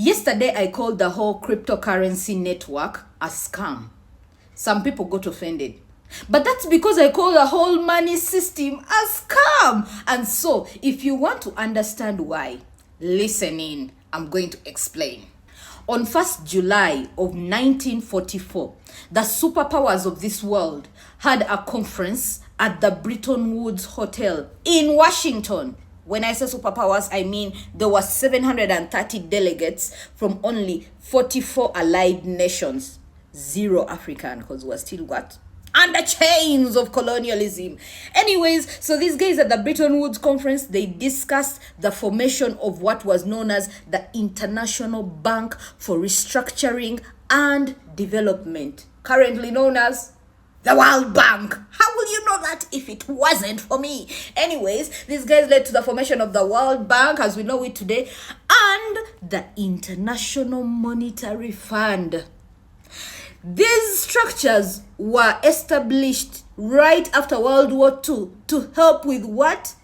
Yesterday, I called the whole cryptocurrency network a scam. Some people got offended. But that's because I call the whole money system a scam. And so, if you want to understand why, listen in. I'm going to explain. On 1st July of 1944, the superpowers of this world had a conference at the Bretton Woods Hotel in Washington. When I say superpowers, I mean there were 730 delegates from only 44 allied nations. 0 African, because we're still what? Under chains of colonialism. Anyways, so these guys at the Bretton Woods conference, they discussed the formation of what was known as the International Bank for Restructuring and Development, currently known as the World Bank. How will you know that if it wasn't for me? Anyways, these guys led to the formation of the World Bank as we know it today and the International Monetary Fund. These structures were established right after World War II to help with what?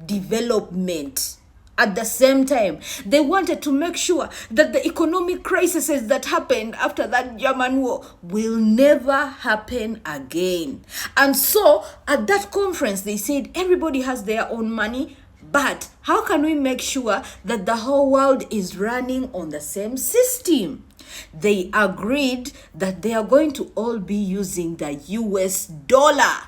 Development. At the same time, they wanted to make sure that the economic crises that happened after that German war will never happen again. And so, at that conference, they said everybody has their own money, but how can we make sure that the whole world is running on the same system? They agreed that they are going to all be using the US dollar.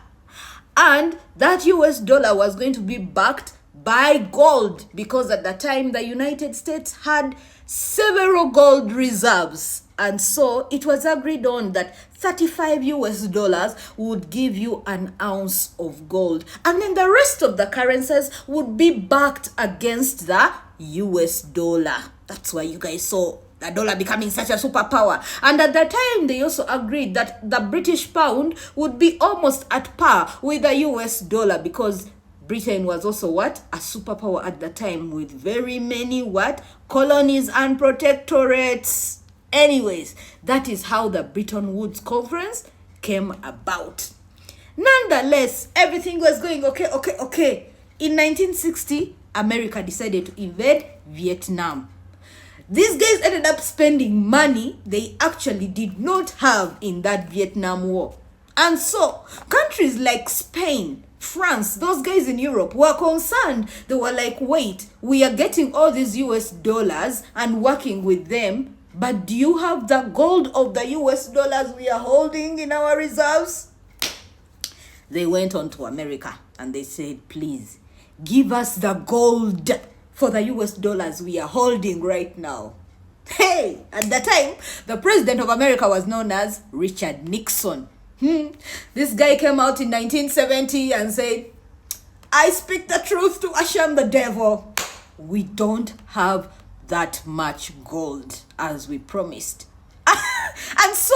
And that US dollar was going to be backed by gold, because at the time the United States had several gold reserves. And so it was agreed on that 35 US dollars would give you an ounce of gold. And then the rest of the currencies would be backed against the US dollar. That's why you guys saw the dollar becoming such a superpower. And at that time, they also agreed that the British pound would be almost at par with the US dollar, because Britain was also what? A superpower at the time with very many what? Colonies and protectorates. Anyways, that is how the Bretton Woods Conference came about. Nonetheless, everything was going okay. In 1960, America decided to invade Vietnam. These guys ended up spending money they actually did not have in that Vietnam War. And so, countries like Spain, France, those guys in Europe were concerned. They were like, wait, we are getting all these US dollars and working with them, but do you have the gold of the US dollars we are holding in our reserves? They went on to America and they said, please, give us the gold for the US dollars we are holding right now. Hey, at the time, the president of America was known as Richard Nixon. This guy came out in 1970 and said, I speak the truth to shame the devil. We don't have that much gold as we promised. And so,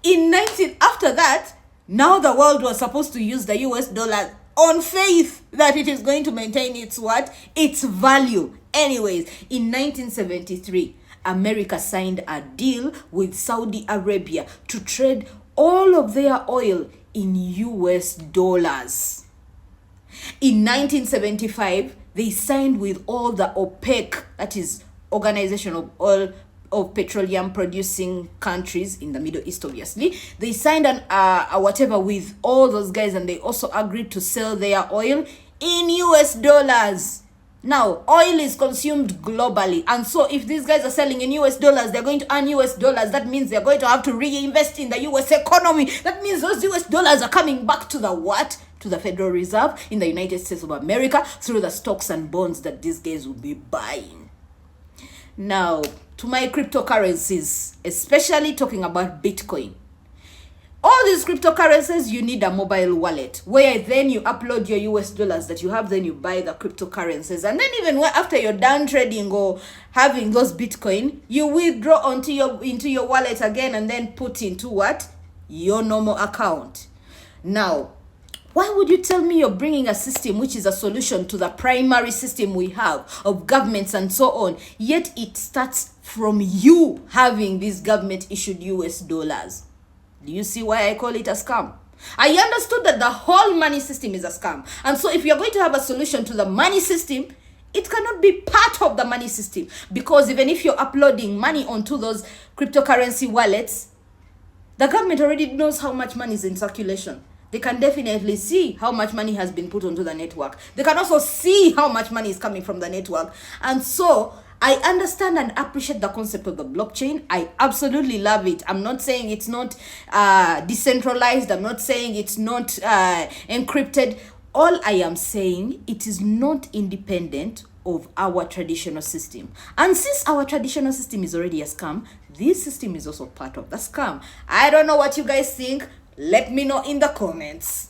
after that, now the world was supposed to use the US dollar on faith that it is going to maintain its what? Its value. Anyways, in 1973, America signed a deal with Saudi Arabia to trade all of their oil in US dollars. In 1975, they signed with all the OPEC, that is Organization of Oil of Petroleum Producing Countries in the Middle East, obviously. They signed a whatever with all those guys, and they also agreed to sell their oil in US dollars. Now, oil is consumed globally, and so if these guys are selling in US dollars, they're going to earn US dollars. That means they're going to have to reinvest in the US economy. That means those US dollars are coming back to the what? To the Federal Reserve in the United States of America through the stocks and bonds that these guys will be buying. Now, to my cryptocurrencies, especially talking about Bitcoin. All these cryptocurrencies, you need a mobile wallet where then you upload your US dollars that you have, then you buy the cryptocurrencies. And then even after you're done trading or having those Bitcoin, you withdraw into your wallet again and then put into what? Your normal account. Now, why would you tell me you're bringing a system which is a solution to the primary system we have of governments and so on, yet it starts from you having these government-issued US dollars? Do you see why I call it a scam? I understood that the whole money system is a scam. And so if you're going to have a solution to the money system, It cannot be part of the money system, because even if you're uploading money onto those cryptocurrency wallets, the government already knows how much money is in circulation. They can definitely see how much money has been put onto the network. They can also see how much money is coming from the network. And so I understand and appreciate the concept of the blockchain. I absolutely love it. I'm not saying it's not decentralized. I'm not saying it's not encrypted. All I am saying, it is not independent of our traditional system. And since our traditional system is already a scam, this system is also part of the scam. I don't know what you guys think. Let me know in the comments.